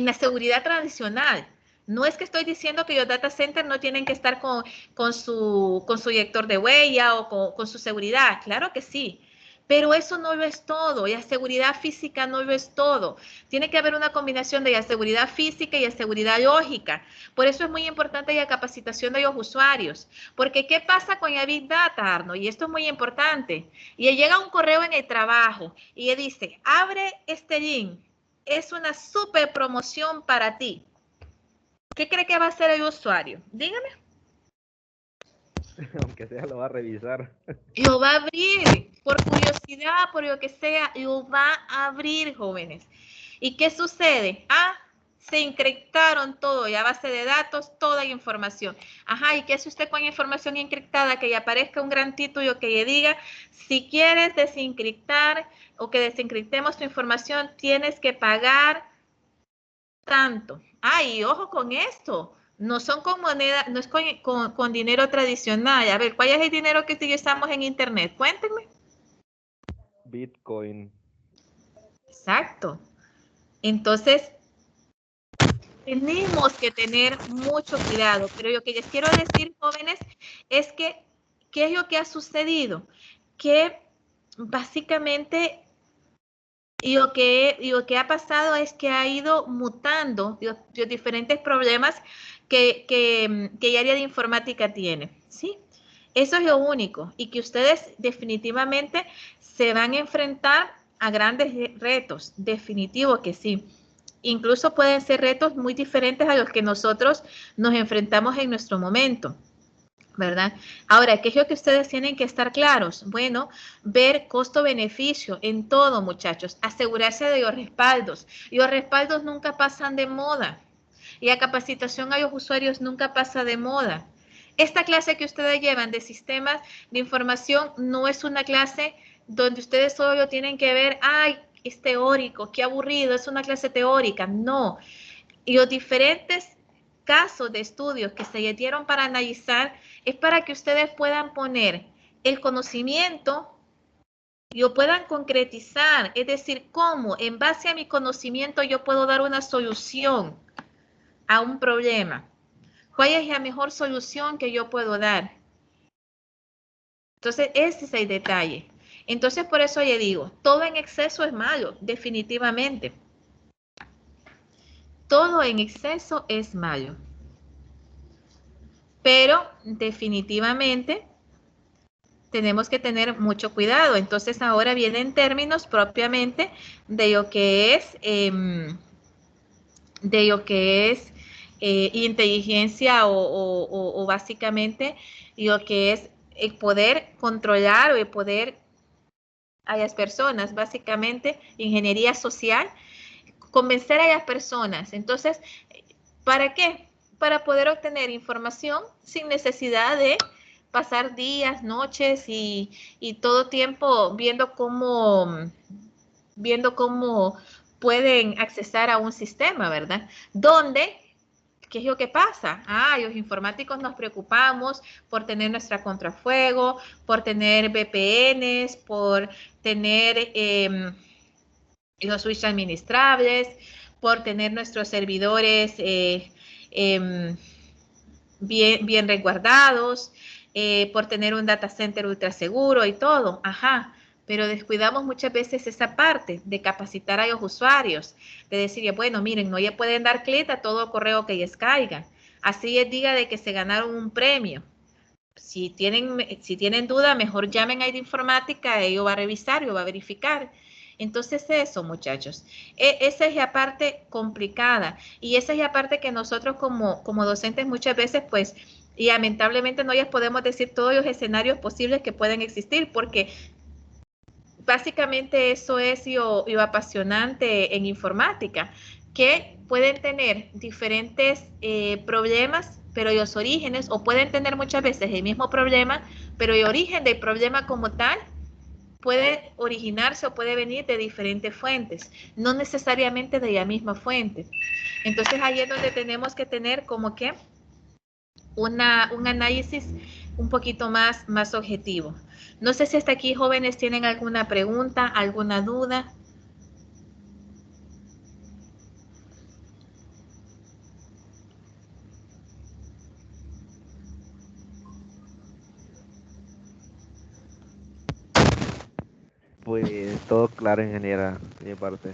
A: la seguridad tradicional. No es que estoy diciendo que los data centers no tienen que estar con su lector de huella o con su seguridad. Claro que sí. Pero eso no lo es todo. La seguridad física no lo es todo. Tiene que haber una combinación de la seguridad física y la seguridad lógica. Por eso es muy importante la capacitación de los usuarios. Porque ¿qué pasa con la Big Data, Arno? Y esto es muy importante. Y le llega un correo en el trabajo y le dice, abre este link. Es una súper promoción para ti. ¿Qué cree que va a hacer el usuario? Dígame.
C: Aunque sea, lo va a revisar.
A: Lo va a abrir, por curiosidad, por lo que sea, lo va a abrir, jóvenes. ¿Y qué sucede? Ah, Se encriptaron todo, y a base de datos, toda información. Ajá, ¿y qué hace usted con información encriptada? Que ya aparezca un gran título que le diga, si quieres desencriptar o que desencriptemos tu información, tienes que pagar tanto. Y ojo con esto. No son con moneda, no es con dinero tradicional. A ver, ¿cuál es el dinero que utilizamos en Internet? Cuéntenme.
C: Bitcoin.
A: Exacto. Entonces, tenemos que tener mucho cuidado, pero lo que les quiero decir, jóvenes, es que, ¿qué es lo que ha sucedido? Que básicamente lo que ha pasado es que ha ido mutando los diferentes problemas que el área de informática tiene, ¿sí? Eso es lo único, y que ustedes definitivamente se van a enfrentar a grandes retos, definitivo que sí. Incluso pueden ser retos muy diferentes a los que nosotros nos enfrentamos en nuestro momento, ¿verdad? Ahora, ¿qué es lo que ustedes tienen que estar claros? Bueno, ver costo-beneficio en todo, muchachos. Asegurarse de los respaldos. Los respaldos nunca pasan de moda. Y la capacitación a los usuarios nunca pasa de moda. Esta clase que ustedes llevan de sistemas de información no es una clase donde ustedes solo tienen que ver, ay, es teórico, qué aburrido, es una clase teórica. No. Y los diferentes casos de estudios que se le dieron para analizar es para que ustedes puedan poner el conocimiento y lo puedan concretizar, es decir, cómo en base a mi conocimiento yo puedo dar una solución a un problema. ¿Cuál es la mejor solución que yo puedo dar? Entonces, ese es el detalle. Entonces, por eso le digo, todo en exceso es malo, definitivamente. Todo en exceso es malo. Pero definitivamente tenemos que tener mucho cuidado. Entonces ahora vienen términos propiamente de lo que es, inteligencia o básicamente lo que es el poder controlar o el poder a las personas, básicamente ingeniería social, convencer a las personas. Entonces, ¿para qué? Para poder obtener información sin necesidad de pasar días, noches y todo tiempo viendo cómo pueden accesar a un sistema, ¿verdad? Donde, ¿qué es lo que pasa? Los informáticos nos preocupamos por tener nuestra contrafuego, por tener VPNs, por tener los switches administrables, por tener nuestros servidores bien resguardados, por tener un data center ultra seguro y todo. Ajá, pero descuidamos muchas veces esa parte de capacitar a los usuarios, de decir, bueno, miren, no ya pueden dar clic a todo correo que les caiga. Así les diga de que se ganaron un premio. Si tienen duda, mejor llamen a Informática, ellos va a revisar, ellos va a verificar. Entonces eso, muchachos, esa es la parte complicada y esa es la parte que nosotros como docentes muchas veces, pues, y lamentablemente no les podemos decir todos los escenarios posibles que pueden existir, porque básicamente eso es lo apasionante en informática, que pueden tener diferentes problemas, pero los orígenes, o pueden tener muchas veces el mismo problema, pero el origen del problema como tal puede originarse o puede venir de diferentes fuentes, no necesariamente de la misma fuente. Entonces ahí es donde tenemos que tener como que un análisis un poquito más objetivo. No sé si hasta aquí, jóvenes, tienen alguna pregunta, alguna duda.
C: Pues todo claro, ingeniera, de mi parte.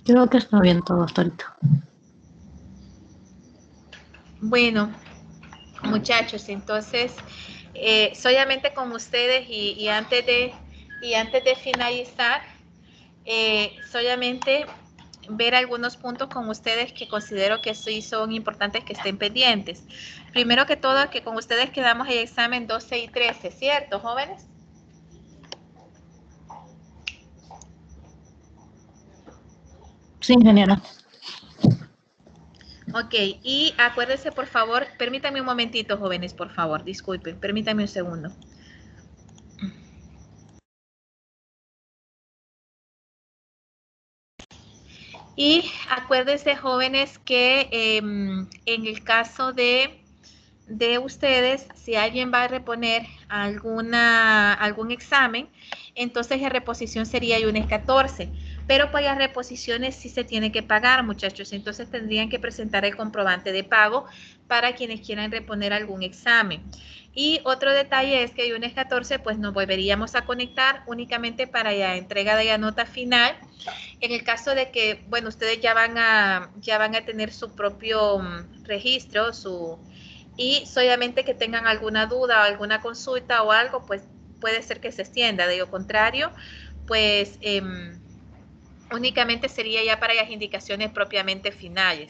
B: Creo que está bien todo hasta ahorita.
A: Bueno, muchachos, entonces, solamente con ustedes y antes de finalizar, solamente ver algunos puntos con ustedes que considero que sí son importantes que estén pendientes. Primero que todo, que con ustedes quedamos el examen 12 y 13, ¿cierto, jóvenes?
B: Sí, ingeniera.
A: Ok, y acuérdense, por favor, permítanme un momentito, jóvenes, por favor, disculpen, permítanme un segundo. Y acuérdense, jóvenes, que en el caso de ustedes, si alguien va a reponer algún examen, entonces la reposición sería lunes 14. Pero para las reposiciones sí se tiene que pagar, muchachos. Entonces tendrían que presentar el comprobante de pago para quienes quieran reponer algún examen. Y otro detalle es que el lunes 14 pues nos volveríamos a conectar únicamente para la entrega de la nota final. En el caso de que, bueno, ustedes ya van a tener su propio registro, y solamente que tengan alguna duda o alguna consulta o algo, pues puede ser que se extienda. De lo contrario, pues únicamente sería ya para las indicaciones propiamente finales.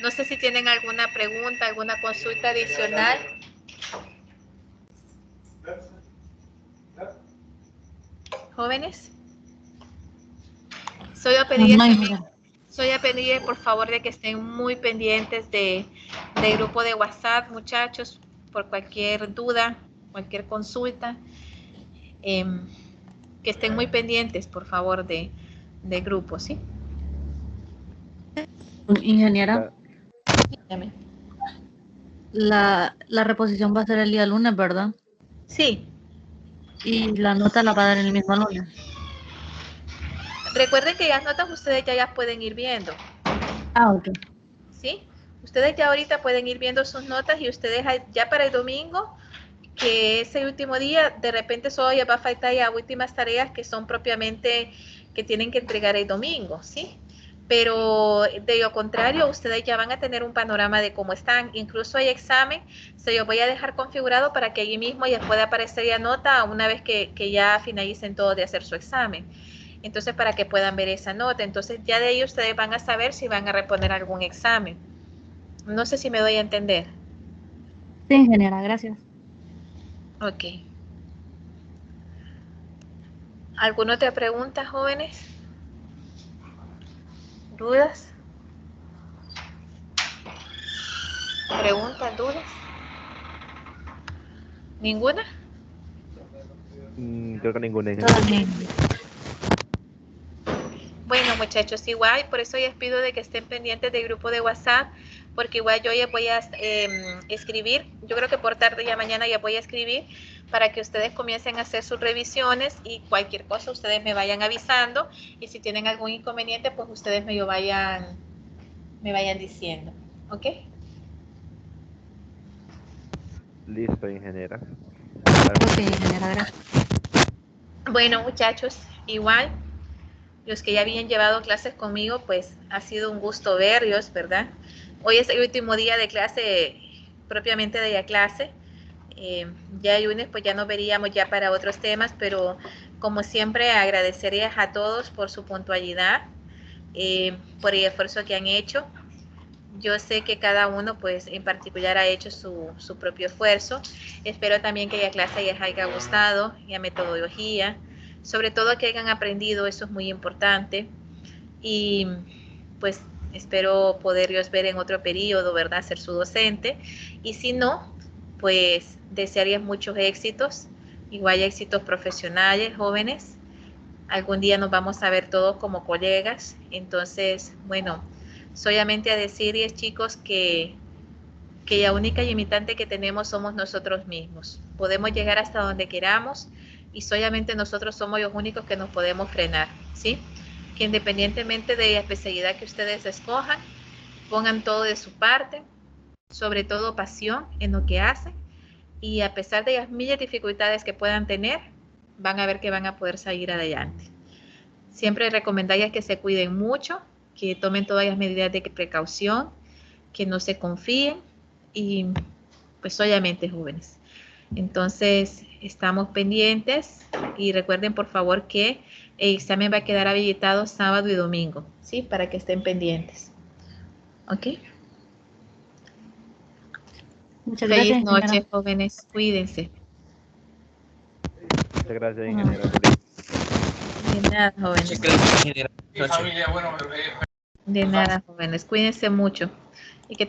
A: No sé si tienen alguna pregunta, alguna consulta adicional. Jóvenes. Soy a pedir por favor de que estén muy pendientes del grupo de WhatsApp, muchachos, por cualquier duda, cualquier consulta. Que estén muy pendientes, por favor, del grupo, ¿sí?
B: Ingeniera,
A: Dígame.
B: la reposición va a ser el día lunes, ¿verdad?
A: Sí.
B: Y la nota la va a dar el mismo lunes.
A: Recuerden que las notas ustedes ya las pueden ir viendo.
B: Ah, ok.
A: ¿Sí? Ustedes ya ahorita pueden ir viendo sus notas y ustedes ya para el domingo, que es el último día, de repente solo ya va a faltar ya últimas tareas que son propiamente que tienen que entregar el domingo, ¿sí? Pero de lo contrario, ustedes ya van a tener un panorama de cómo están. Incluso el examen se lo voy a dejar configurado para que allí mismo ya pueda aparecer la nota una vez que ya finalicen todo de hacer su examen. Entonces, para que puedan ver esa nota. Entonces, ya de ahí ustedes van a saber si van a reponer algún examen. No sé si me doy a entender.
B: Sí, ingeniera, gracias.
A: Ok. ¿Alguna otra pregunta, jóvenes? ¿Dudas? ¿Preguntas, dudas? ¿Ninguna?
C: Creo que ninguna.
B: Todo bien.
A: Bueno, muchachos, igual, por eso les pido de que estén pendientes del grupo de WhatsApp, porque igual yo ya voy a escribir, yo creo que por tarde ya mañana ya voy a escribir para que ustedes comiencen a hacer sus revisiones y cualquier cosa ustedes me vayan avisando y si tienen algún inconveniente, pues ustedes me vayan diciendo, ¿ok?
C: Listo, ingeniera.
B: Ok, ingeniera, gracias.
A: Bueno, muchachos, igual, los que ya habían llevado clases conmigo, pues ha sido un gusto verlos, ¿verdad? Hoy es el último día de clase, propiamente de la clase. Ya el lunes pues ya nos veríamos ya para otros temas, pero como siempre agradecería a todos por su puntualidad, por el esfuerzo que han hecho. Yo sé que cada uno pues en particular ha hecho su propio esfuerzo. Espero también que la clase les haya gustado, la metodología, sobre todo que hayan aprendido, eso es muy importante. Y pues espero poderlos ver en otro periodo, ¿verdad? Ser su docente. Y si no, pues desearía muchos éxitos, igual éxitos profesionales, jóvenes. Algún día nos vamos a ver todos como colegas. Entonces, bueno, solamente a decirles, chicos, que la única limitante que tenemos somos nosotros mismos. Podemos llegar hasta donde queramos y solamente nosotros somos los únicos que nos podemos frenar, ¿sí? Que independientemente de la especialidad que ustedes escojan, pongan todo de su parte, sobre todo pasión en lo que hacen y a pesar de las miles de dificultades que puedan tener, van a ver que van a poder salir adelante. Siempre recomendaría que se cuiden mucho, que tomen todas las medidas de precaución, que no se confíen y pues solamente jóvenes. Entonces, estamos pendientes y recuerden por favor que el examen va a quedar habilitado sábado y domingo, ¿sí? Para que estén pendientes. ¿Ok?
B: Muchas
A: Feliz
B: gracias, ingeniera.
A: noche, jóvenes. Cuídense.
C: Muchas gracias, ingeniera.
A: De nada, jóvenes.
E: Muchas gracias, ingeniera.
F: Mi familia, bueno,
A: De nada, jóvenes. Cuídense mucho. Y que